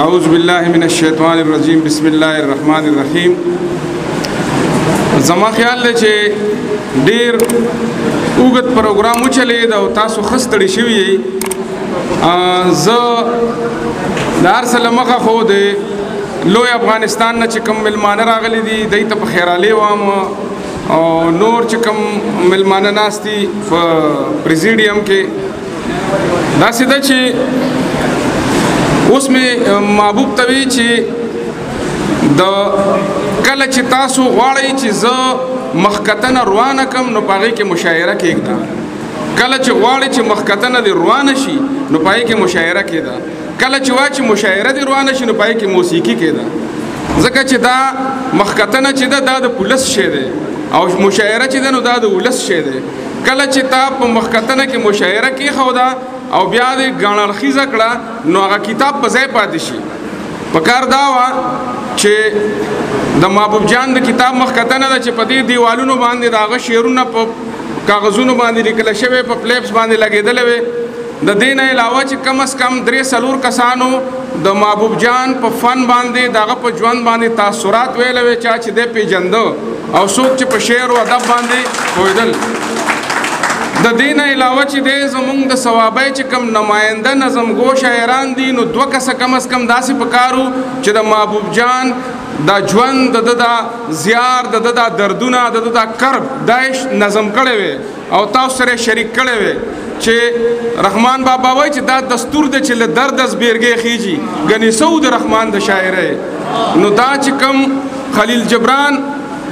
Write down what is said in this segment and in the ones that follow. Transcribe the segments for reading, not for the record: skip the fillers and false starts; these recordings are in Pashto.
اعوذ باللہ من الشیطان الرجیم بسم اللہ الرحمن الرحیم. زما خیال دی چې ډیر اوږد پروګرام وچلید او تاسو ښه ستړي شوي یئ. زه د هر څه له مخه خو د لوی افغانستان نه چې کوم میلمانه راغلي دي دوی ته په خیرالې وایم او نور چې کوم میلمانه ناست دي په پریزیډیم کې داسې ده چې اوس مې محبوب ته وی چې د کله چې تاسو غواړئ چې زه مخکتنه روانه کم نو په هغې کې مشاعره کېږده. کله چې غواړئ چې مخکتنه دې روانه شي نو په هغې کې مشاعره کېده. کله چې وایي چې مشاعره دې روانه شي نو په هغې کې موسیقي کېده. ځکه چې دا مخکتنه چې ده دا د پولس شی دی او مشاعره چې ده نو دا د ولس شی دی. کله چې تا په مخکتنه کې مشاعره کېښوده او بیا دې ګاڼړخیزه کړه نو هغه کتاب په ځای پاتې شي. پکار دا وه چې د محبوب جان د کتاب مخکتنه ده چې په دې دیوالونو باندې د هغه شعرونه په کاغذونو باندې لیکله شوی په فلیپس باندې لګېدلی وې. د دې نه علاوه چې کم از کم 3-4 کسانو د محبوب جان په فن باندې د هغه په ژوند باندې تاثرات ویلی وې چا چې دی پیژنده او څوک چې په شعر و ادب باندې پوهېدل. د دې نه علاوه چې دی زمونږ د صوابۍ چې کوم نماینده نظمګو شاعران دي نو 2 کسه کم از کم داسې پکار وو چې د محبوب جان دا ژوند د ده دا زیار د ده دا دردونه د ده دا کرب دا نظم کړی وی او تاسو سره شریک کړی وی چې رحمان بابا وایي چې دا دستور دی چې له درد از بیرګې خیږي ګنې څه د رحمان د شاعرۍ. نو دا چې کوم خلیل جبران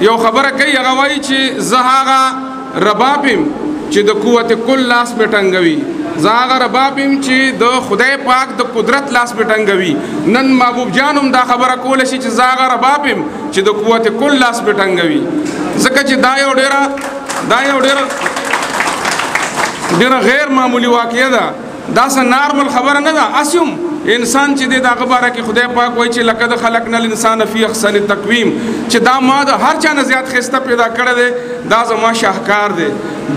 یو خبره کوي هغه وایي چې زه هغه رباب یم چې د قوت کل لاس مې ټنګوي. زه هغه رباب یم چې د خدای پاک د قدرت لاس مې ټنګوي. نن محبوب جان هم دا خبره کولی شي چې زه هغه رباب یم چې د قوت کل لاس مې ټنګوي. ځکه چې دا یو ډېره غیر معمولي واقعه ده. دا څه نارمل خبره نه ده. اسیم انسان چې دی د هغه باره کې خدای پاک وایي چې لقد خلقنا الانسان فی احسن تقویم چې دا ما د هر چا نه زیات ښایسته پیدا کړی دی. دا زما شاهکار دی.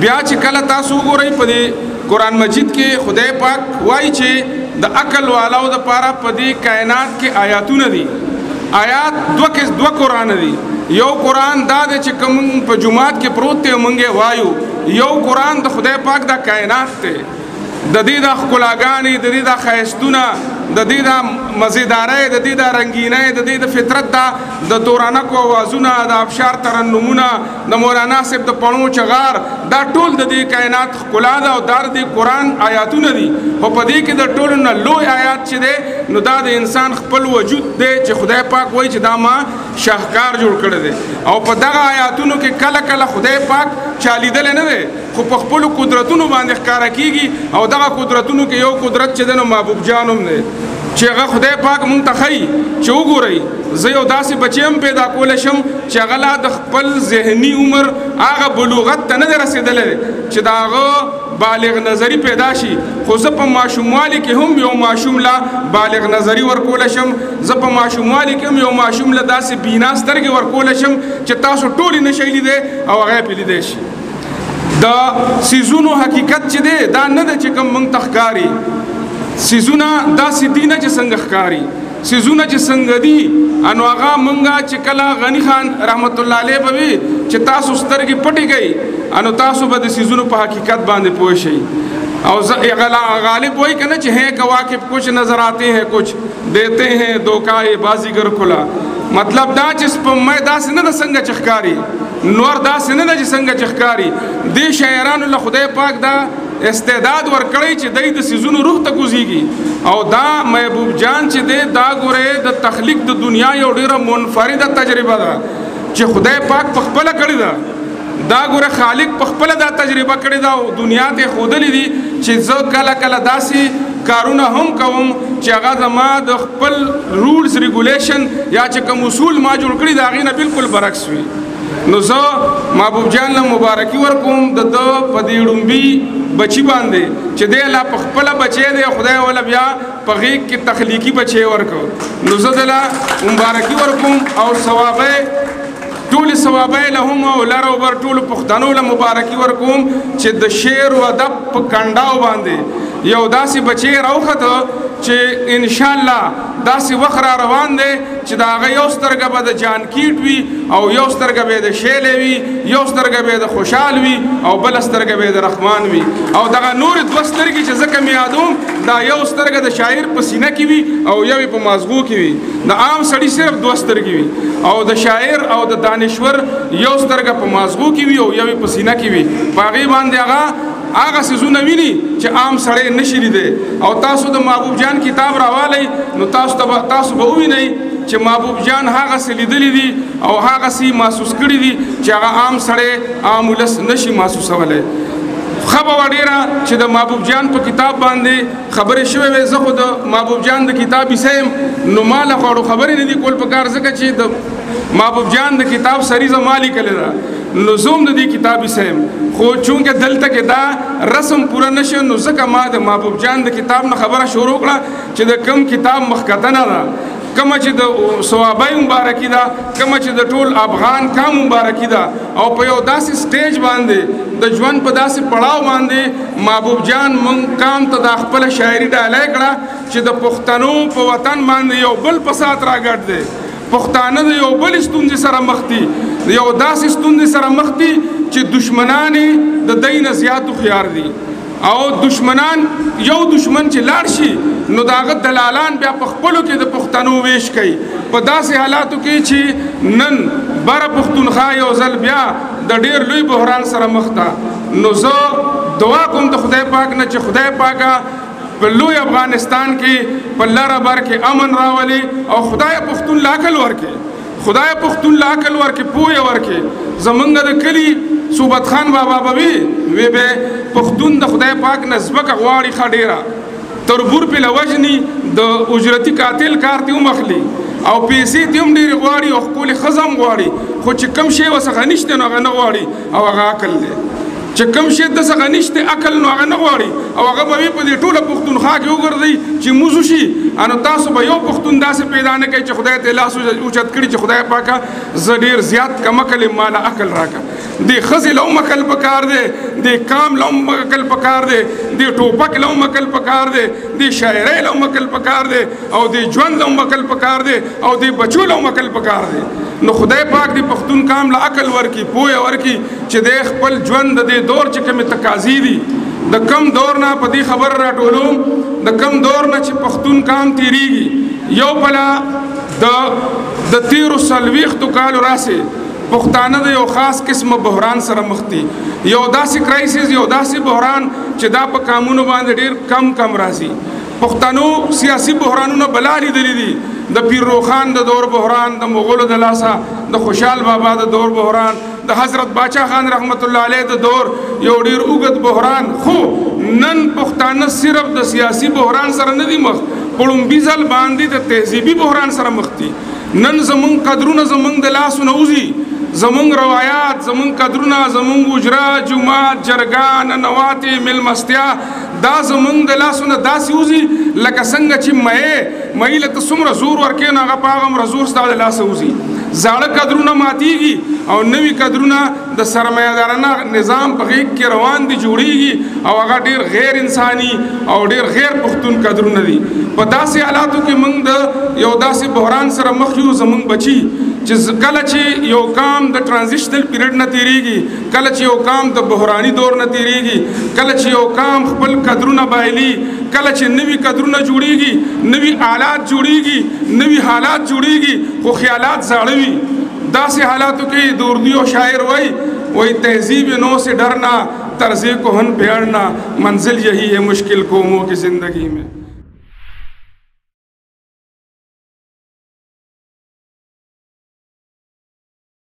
بیا چې کله تاسو وګورئ په دې قرآن مجید کې خدای پاک وایي چې د عقل والاو دپاره په دې کائنات کې آیاتونه دي. آیات 2 قرآن دي. یو قرآن دا دی چې کوم په جماعت کې پروت دی موږ یې وایو. یو قرآن د خدای پاک دا کائنات دی. د دې دا ښکلاګانې د دې دا ښایستونه د دې دا مزیدارۍ د دې دا رنګینۍ د دې د فطرت دا د تورانکو اوازونه د ابشار ترنمونه د مولانا صاحب د پڼو چغار دا ټول د دې کائنات ښکلا ده او دا د دې قرآن آیاتونه دي. خو په دې کې د ټولو نه لوی آیات چې دی نو دا د انسان خپل وجود دی چې خدای پاک وایي چې دا ما شاهکار جوړ کړی دی. او په دغه آیاتونو کې کله کله خدای پاک چا لیدلی نه دی خو په خپلو قدرتونو باندې ښکاره کېږي او دغه قدرتونو کې یو قدرت چې دی نو محبوب جان هم دی چې هغه خدای پاک مونږ ته ښیي چې وګورئ زه یو داسې بچی هم پیدا کولی شم چې هغه لا د خپل ذهني عمر هغه بلوغت ته نه دی رسېدلی چې د هغه بالغ نظري پیدا شي. خو زه په ماشوموالي کې هم یو ماشوم لا بالغ نظري ورکولی شم. زه په ماشوموالي کې هم یو ماشوم له داسې بینا سترګې ورکولی شم چې تاسو ټولې نه شئ لیدی او هغه یې پې لیدی شي. د څیزونو حقیقت چې دی دا نه ده چې کوم موږ ته ښکاري. څیزونه داسې دي نه چې څنګه ښکاري. څیزونه چې څنګه دي انو هغه مونږه چې کله غني خان رحمت الله علیه به وي چې تاسو سترګې پټې کوئ انو تاسو به د څیزونو په حقیقت باندې پوه شئ. او غالب وایي که نه چې ہیں کواکب کچھ نظر آتے ہیں کچھ دیتے ہیں دھوکہ بازیگر کھلا. مطلب دا چې سپوږمۍ داسې نه ده څنګه چې ښکاري نور داسې نه ده چې څنګه چې ښکاري. دې شاعرانو له خدای پاک دا استعداد ورکړی چې دی د څیزونو روح ته کوزیږي. او دا محبوب جان چې دی دا ګورئ د تخلیق د دنیا یو ډېره منفرده تجربه ده چې خدای پاک په خپله کړې ده. دا ګوره خالق په خپله دا تجربه کړې ده او دنیا ته یې ښودلي دي چې زه کله کله داسې کارونه هم کوم چې هغه زما د خپل رولز ریګولیشن یا چې کوم اصول ما جوړ کړي د هغې نه بالکل برعکس وي. نو زه محبوب جان له مبارکي ورکوم د ده په دې ړومبي بچی باندې چې دی لا په خپله بچی دی خدای وله بیا په غېږ کې تخلیقي بچی ورکړ. نو زه دله مبارکي ورکوم او ثوابۍ ټولې ثوابۍ له هم او لر او بر ټولو پښتنو له مبارکي ورکوم چې د شعر و ادب په کنډاو باندې یو داسې بچی راوخته چې ان شاء الله داسې وخت را روان دی چې د هغه یو سترګه به د جان کیټ وي او یو سترګه به د شیلې وي یو سترګه به د خوشحال وي او بل سترګه به د رحمان وي او دغه نور دوه سترګې چې ځکه مې یادوم دا یو سترګه د شاعر په سینه کې وي او یو په مازغو کې وي د عام سړي صرف دوه سترګې وي او د شاعر او د دانشور یو سترګه په مازغو کې وي او یو په سینه کې وي په هغې باندې هغه څیزونه ویني چې عام سړی نشي لیدی او تاسو د محبوب جان کتاب راوالی نو تاسو به ووینئ چې محبوب جان هغه څه لیدلی دي او هغه څه محسوس کړي دي چې هغه عام سړی عام ولس نشي محسوسولی ښه به وه ډېره چې د محبوب جان په کتاب باندې خبرې شوې وې زه خو د محبوب جان د کتاب عیسی یم نو ما له خواړو خبرې نه دي کول پکار ځکه چې د محبوب جان د کتاب سریزه ما لیکلې ده نو زه هم د دې کتاب عیسی یم خو چونکې دلته کې دا رسم پوره نشو نو ځکه ما د محبوب جان د کتاب نه خبره شروع کړه چې د کوم کتاب مخکتنه ده کومه چې د صوابۍ مبارکي ده کومه چې د ټول افغان قام مبارکي ده او په یو داسې سټیج باندې د ژوند په داسې پړاو باندې محبوب جان مونږ قام ته د خپله شاعري ډالۍ کړه چې د پښتنو په وطن باندې یو بل فساد راګډ دی پښتانه د یو بل ستونزې سره مخ دي د یو داسې ستونزې سره مخ دي چې دشمنان د دوی نه زیات هوښیار دي او دشمنان یو دشمن چې لاړ شي نو د هغه دلالان بیا په خپلو کې د پښتنو ویش کوي په داسې حالاتو کې چې نن بره پښتونخوا یو ځل بیا د ډېر لوی بحران سره مخ ده نو زه دعا کوم د خدای پاک نه چې خدای پاکه په لوی افغانستان کې په لاره بر کې امن راولي او خدای پښتون له عقل ورکړي خدای پښتون له عقل ورکړي پوهه ورکړي زمونږ د کلي صوبت خان بابا به وي به پښتون د خدای پاک نه ځمکه غواړي ښه ډېره تربور پې له وژني د اجرتي قاتل کار ته هم اخلي او پیسې ته هم ډېرې غواړي او ښکلې ښځه هم غواړي خو چې کوم شی ورڅخه نشته نو هغه نه غواړي او هغه عقل دی چې کوم شی دڅخه نشته عقل نو هغه نه غواړي او هغه به په دې ټوله پښتونخوا کې وګرځي چې موږ شي انو تاسو به یو پښتون داسې پیدا نه کوي چې خدای ته لاس اوچت کړي چې خدای پاکه زه ډېر زیات کم عقل یم ماله عقل راکړه دې ښځې له هم عقل پکار دی دې کام له هم عقل پکار دی دې ټوپک له هم عقل پکار دی دې شاعرۍ له هم عقل پکار دی او دې ژوند له هم عقل پکار دی او دې بچو له هم عقل پکار دی نو خدای پاک دې پښتون کام له عقل ورکړي پوهه ورکړي چې دې خپل ژوند د دې دور چې کومې تقاضي دي د کم دور نه په دې خبر راټولوم د کم دور نه چې پښتون کام تیریږي یو بلا د تیرو څلوېښتو کالو راسې پښتانه د یو خاص قسمه بحران سره مخ دي یو داسې کرایسس یو داسې بحران چې دا په قانونو باندې ډېر کم راځي پښتنو سیاسي بحرانونه بلا لیدلي دي د پیر روخان د دور بحران د مغولو د لاسه د خوشحال بابا د دور بحران د حضرت باچا خان رحمت الله علیه د دور یو ډیر اوږد بحران خو نن پښتانه صرف د سیاسي بحران سره نه دي مخ پړومبي ځل باندې د تهذیبي بحران سره مخ دي نن زمونږ قدرونه زمونږ د لاسو نه وځي زمونږ روایات زمونږ قدرونه زمونږ اجرا جومات جرګه ننواتې میلمستیا دا زمونږ د لاسو نه داسې وځي لکه څنګه چې مۍ له ته څومره زور ورکوې نو هغه په هغه زور ستا د لاسه وځي زاړه قدرونه ماتیږي او نوي قدرونه د سرمایه‌دارانه نظام په غیږ کې روان دي جوړیږي او هغه ډیر غیر انساني او ډیر غیر پښتون قدرونه دي په داسې حالاتو کې موږ د یو داسې بحران سره مخ یو زموږ بچي چې کله چې یو کام د ټرانزیشنل پیریډ نه تیریږي کله چې یو کام د بحراني دور نه تیریږي کله چې یو کام خپل قدرونه بایلي کله چې نوي قدرونه جوړیږي نوي آلات جوړیږي نوي حالات جوړیږي خو خیالات زاړه وي داسې حالاتو کې د اردو شاعر وای تہذیب نو سے ڈرنا طرز کہن پہ اڑنا منزل یہی ہے مشکل قوموں کی زندگی میں